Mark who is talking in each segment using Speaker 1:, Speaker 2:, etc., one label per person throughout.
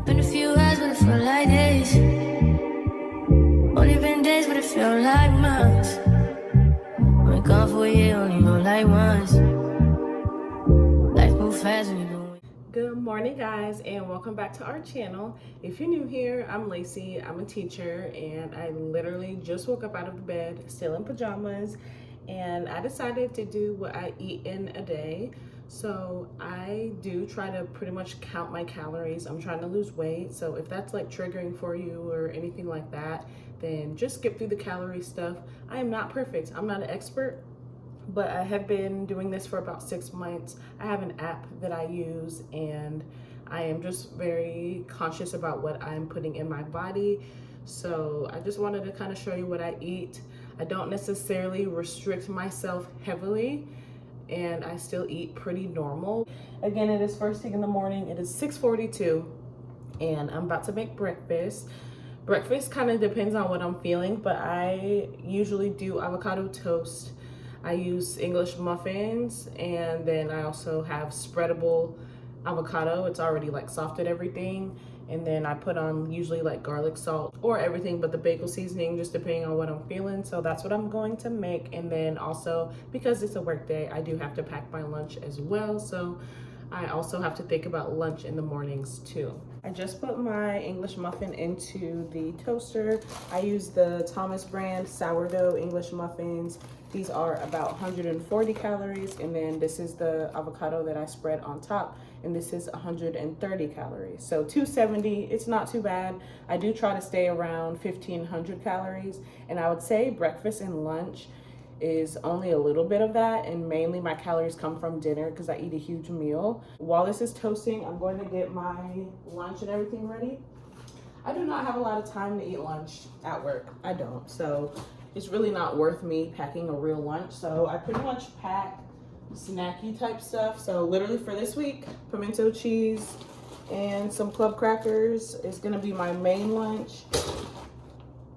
Speaker 1: Been a few hours, but it felt like days. Only been days, but it felt like months. Been gone for a year, only know like once. Life moves fast when you're doing.
Speaker 2: Good morning, guys, and welcome back to our channel. If you're new here, I'm Lacey. I'm a teacher, and I literally just woke up out of the bed, still in pajamas, and I decided to do what I eat in a day. So I do try to pretty much count my calories. I'm trying to lose weight, so if that's like triggering for you or anything like that, then just skip through the calorie stuff. I am not perfect. I'm not an expert, but I have been doing this for about 6 months. I have an app that I use, and I am just very conscious about what I'm putting in my body. So I just wanted to kind of show you what I eat. I don't necessarily restrict myself heavily, and I still eat pretty normal. Again, it is first thing in the morning. It is 6:42, and I'm about to make breakfast. Breakfast kind of depends on what I'm feeling, but I usually do avocado toast. I use English muffins, and then I also have spreadable avocado. It's already like softened everything, and then I put on usually like garlic salt or everything but the bagel seasoning, just depending on what I'm feeling. So that's what I'm going to make. And then also, because it's a work day, I do have to pack my lunch as well, so I also have to think about lunch in the mornings too. I just put my English muffin into the toaster. I use the Thomas brand sourdough English muffins. These are about 140 calories, and then this is the avocado that I spread on top, and this is 130 calories. So 270, it's not too bad. I do try to stay around 1,500 calories, and I would say breakfast and lunch is only a little bit of that, and mainly my calories come from dinner because I eat a huge meal. While this is toasting, I'm going to get my lunch and everything ready. I do not have a lot of time to eat lunch at work. I don't, so it's really not worth me packing a real lunch. So I pretty much pack snacky type stuff. So literally for this week, pimento cheese and some club crackers is gonna be my main lunch.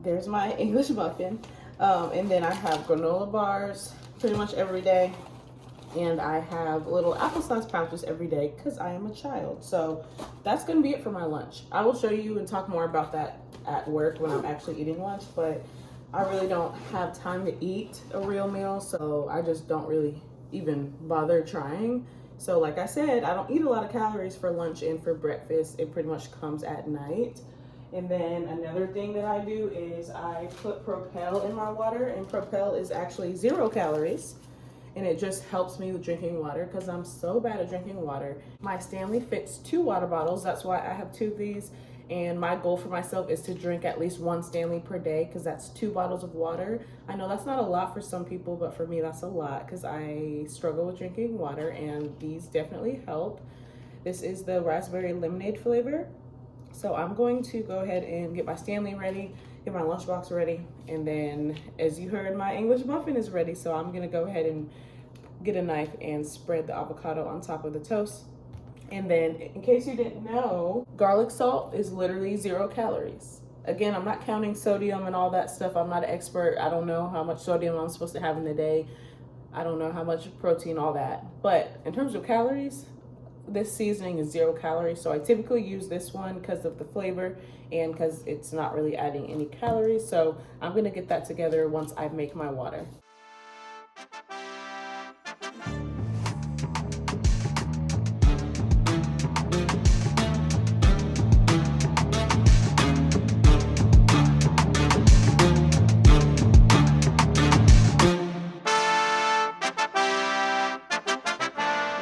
Speaker 2: There's my English muffin. And then I have granola bars pretty much every day, and I have little applesauce pouches every day because I am a child. So that's gonna be it for my lunch. I will show you and talk more about that at work when I'm actually eating lunch, but I really don't have time to eat a real meal, so I just don't really even bother trying. So like I said, I don't eat a lot of calories for lunch and for breakfast. It pretty much comes at night. And then another thing that I do is I put Propel in my water, and Propel is actually 0 calories, and it just helps me with drinking water because I'm so bad at drinking water. My Stanley fits 2 water bottles. That's why I have 2 of these, and my goal for myself is to drink at least 1 Stanley per day because that's 2 bottles of water. I know that's not a lot for some people, but for me that's a lot because I struggle with drinking water, and these definitely help. This is the raspberry lemonade flavor. So I'm going to go ahead and get my Stanley ready, get my lunchbox ready, and then as you heard, my English muffin is ready. So I'm gonna go ahead and get a knife and spread the avocado on top of the toast. And then in case you didn't know, garlic salt is literally 0 calories. Again, I'm not counting sodium and all that stuff. I'm not an expert. I don't know how much sodium I'm supposed to have in the day. I don't know how much protein, all that. But in terms of calories, this seasoning is 0 calories, so I typically use this one because of the flavor and because it's not really adding any calories. So I'm gonna get that together once I make my water.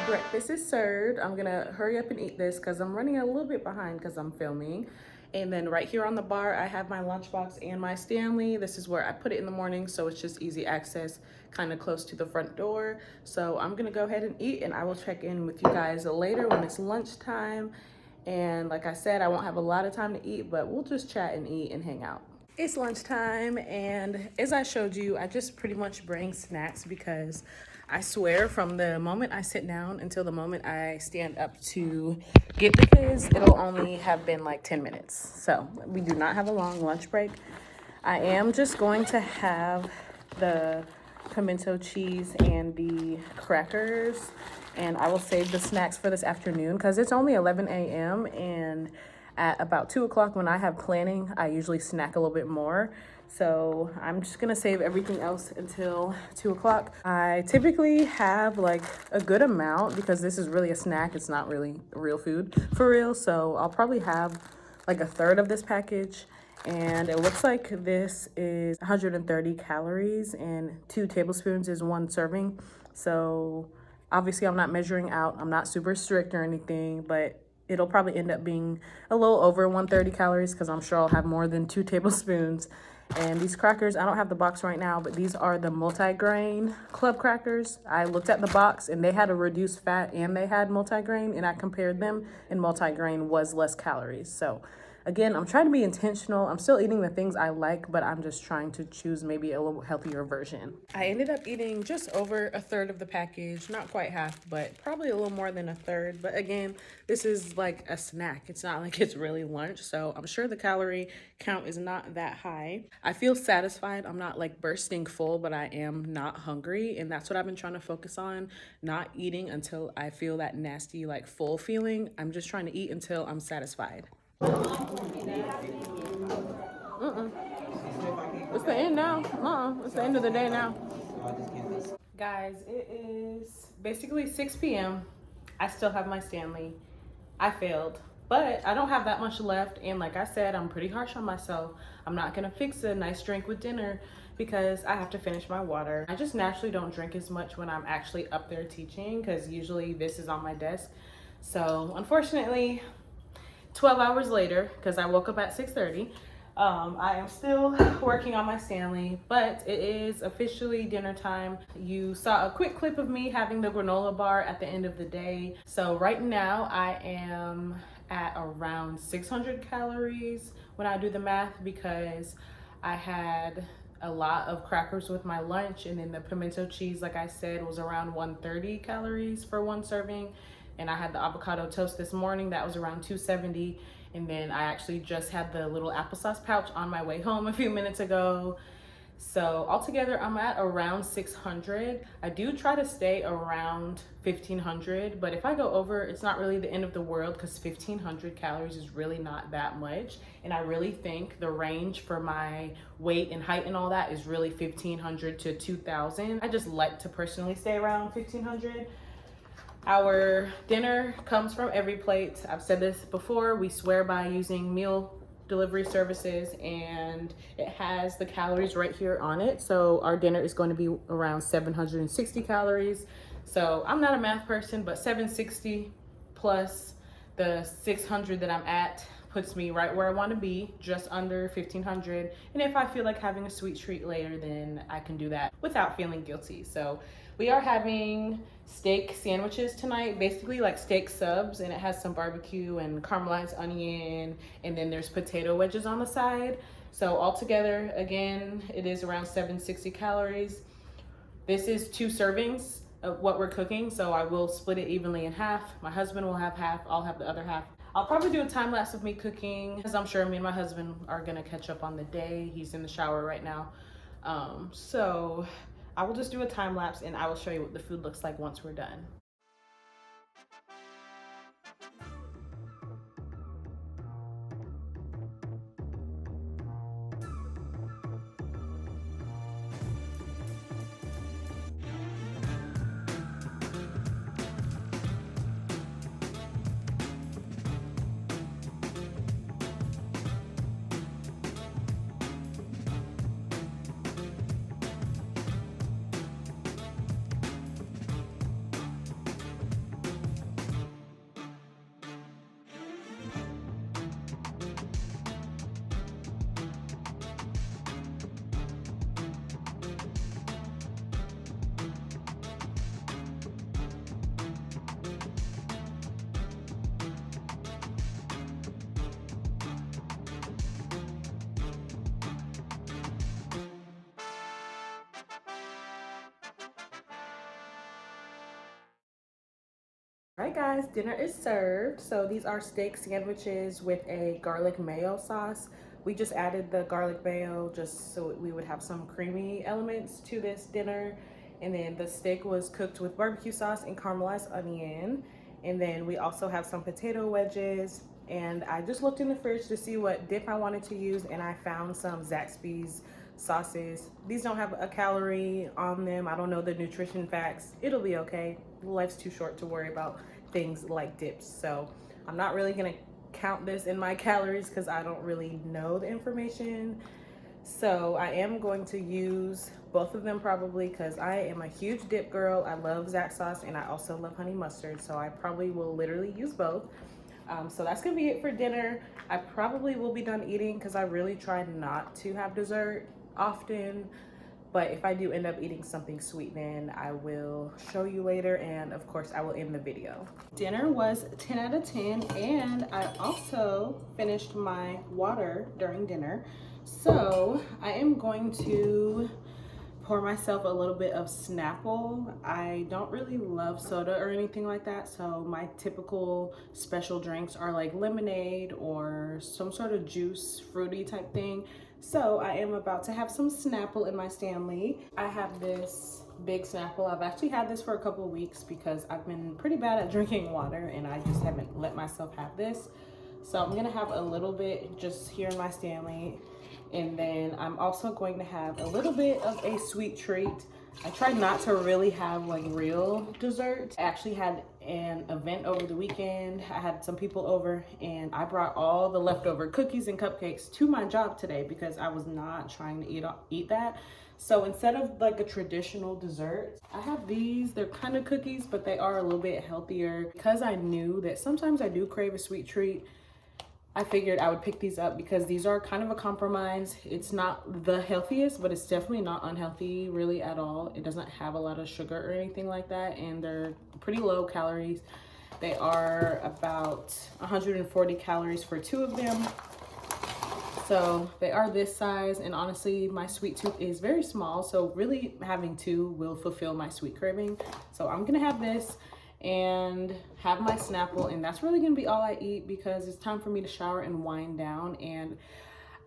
Speaker 2: Breakfast is served. I'm gonna hurry up and eat this because I'm running a little bit behind because I'm filming. And then right here on the bar, I have my lunchbox and my Stanley. This is where I put it in the morning, so it's just easy access, kind of close to the front door. So I'm gonna go ahead and eat, and I will check in with you guys later when it's lunchtime. And like I said, I won't have a lot of time to eat, but we'll just chat and eat and hang out. It's lunchtime, and as I showed you, I just pretty much bring snacks because I swear from the moment I sit down until the moment I stand up to get the kids, it'll only have been like 10 minutes. So we do not have a long lunch break. I am just going to have the pimento cheese and the crackers, and I will save the snacks for this afternoon because it's only 11 a.m. and at about 2 o'clock when I have planning. I usually snack a little bit more. So I'm just gonna save everything else until 2 o'clock. I typically have like a good amount because this is really a snack. It's not really real food for real. So I'll probably have like a third of this package. And it looks like this is 130 calories and 2 tablespoons is 1 serving. So obviously I'm not measuring out. I'm not super strict or anything, but it'll probably end up being a little over 130 calories because I'm sure I'll have more than 2 tablespoons. And these crackers, I don't have the box right now, but these are the multi-grain club crackers. I looked at the box and they had a reduced fat and they had multi-grain, and I compared them, and multi-grain was less calories. So again, I'm trying to be intentional. I'm still eating the things I like, but I'm just trying to choose maybe a little healthier version. I ended up eating just over a third of the package, not quite half, but probably a little more than a third. But again, this is like a snack. It's not like it's really lunch, so I'm sure the calorie count is not that high. I feel satisfied. I'm not like bursting full, but I am not hungry, and that's what I've been trying to focus on, not eating until I feel that nasty like full feeling. I'm just trying to eat until I'm satisfied. It's the end now. It's the end of the day now. Guys, it is basically 6 p.m. I still have my Stanley. I failed, but I don't have that much left. And like I said, I'm pretty harsh on myself. I'm not gonna fix a nice drink with dinner because I have to finish my water. I just naturally don't drink as much when I'm actually up there teaching because usually this is on my desk. So unfortunately, 12 hours later, because I woke up at 6:30, I am still working on my Stanley, but it is officially dinner time. You saw a quick clip of me having the granola bar at the end of the day. So right now I am at around 600 calories when I do the math, because I had a lot of crackers with my lunch, and then the pimento cheese, like I said, was around 130 calories for 1 serving. And I had the avocado toast this morning, that was around 270. And then I actually just had the little applesauce pouch on my way home a few minutes ago. So altogether, I'm at around 600. I do try to stay around 1500, but if I go over, it's not really the end of the world because 1500 calories is really not that much. And I really think the range for my weight and height and all that is really 1500 to 2000. I just like to personally stay around 1500. Our dinner comes from Every Plate. I've said this before, we swear by using meal delivery services, and it has the calories right here on it. So our dinner is going to be around 760 calories. So I'm not a math person, but 760 plus the 600 that I'm at puts me right where I want to be, just under 1500. And if I feel like having a sweet treat later, then I can do that without feeling guilty. So we are having steak sandwiches tonight, basically like steak subs, and it has some barbecue and caramelized onion, and then there's potato wedges on the side. So altogether, again, it is around 760 calories. This is 2 servings of what we're cooking, so I will split it evenly in half. My husband will have half, I'll have the other half. I'll probably do a time lapse of me cooking, because I'm sure me and my husband are gonna catch up on the day. He's in the shower right now. So I will just do a time lapse and I will show you what the food looks like once we're done. All right guys, dinner is served. So these are steak sandwiches with a garlic mayo sauce. We just added the garlic mayo just so we would have some creamy elements to this dinner. And then the steak was cooked with barbecue sauce and caramelized onion. And then we also have some potato wedges. And I just looked in the fridge to see what dip I wanted to use, and I found some Zaxby's sauces. These don't have a calorie on them. I don't know the nutrition facts. It'll be okay. Life's too short to worry about things like dips. So I'm not really gonna count this in my calories because I don't really know the information. So I am going to use both of them probably because I am a huge dip girl. I love Zax sauce and I also love honey mustard. So I probably will literally use both. So that's gonna be it for dinner. I probably will be done eating because I really try not to have dessert often. But if I do end up eating something sweet, then I will show you later. And of course I will end the video. Dinner was 10 out of 10. And I also finished my water during dinner. So I am going to pour myself a little bit of Snapple. I don't really love soda or anything like that, so my typical special drinks are like lemonade or some sort of juice, fruity type thing. So I am about to have some Snapple in my Stanley. I have this big Snapple. I've actually had this for a couple of weeks because I've been pretty bad at drinking water and I just haven't let myself have this. So I'm gonna have a little bit just here in my Stanley. And then I'm also going to have a little bit of a sweet treat. I try not to really have like real dessert. I actually had an event over the weekend. I had some people over and I brought all the leftover cookies and cupcakes to my job today because I was not trying to eat that. So instead of like a traditional dessert, I have these. They're kind of cookies, but they are a little bit healthier. Because I knew that sometimes I do crave a sweet treat, I figured I would pick these up because these are kind of a compromise. It's not the healthiest, but it's definitely not unhealthy really at all. It doesn't have a lot of sugar or anything like that, and they're pretty low calories. They are about 140 calories for 2 of them. So they are this size, and honestly, my sweet tooth is very small, so really having 2 will fulfill my sweet craving. So I'm gonna have this and have my Snapple, and that's really gonna be all I eat because it's time for me to shower and wind down, and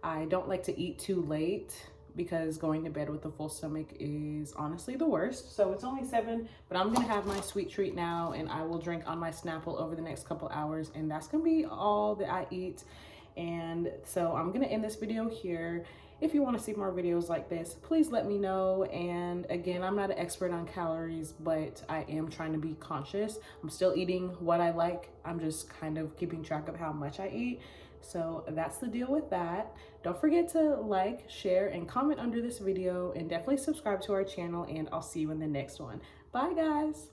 Speaker 2: I don't like to eat too late because going to bed with a full stomach is honestly the worst. So it's only 7, but I'm gonna have my sweet treat now and I will drink on my Snapple over the next couple hours, and that's gonna be all that I eat. And so I'm gonna end this video here. If you want to see more videos like this, please let me know. And again, I'm not an expert on calories, but I am trying to be conscious. I'm still eating what I like. I'm just kind of keeping track of how much I eat. So that's the deal with that. Don't forget to like, share, and comment under this video, and definitely subscribe to our channel, and I'll see you in the next one. Bye guys.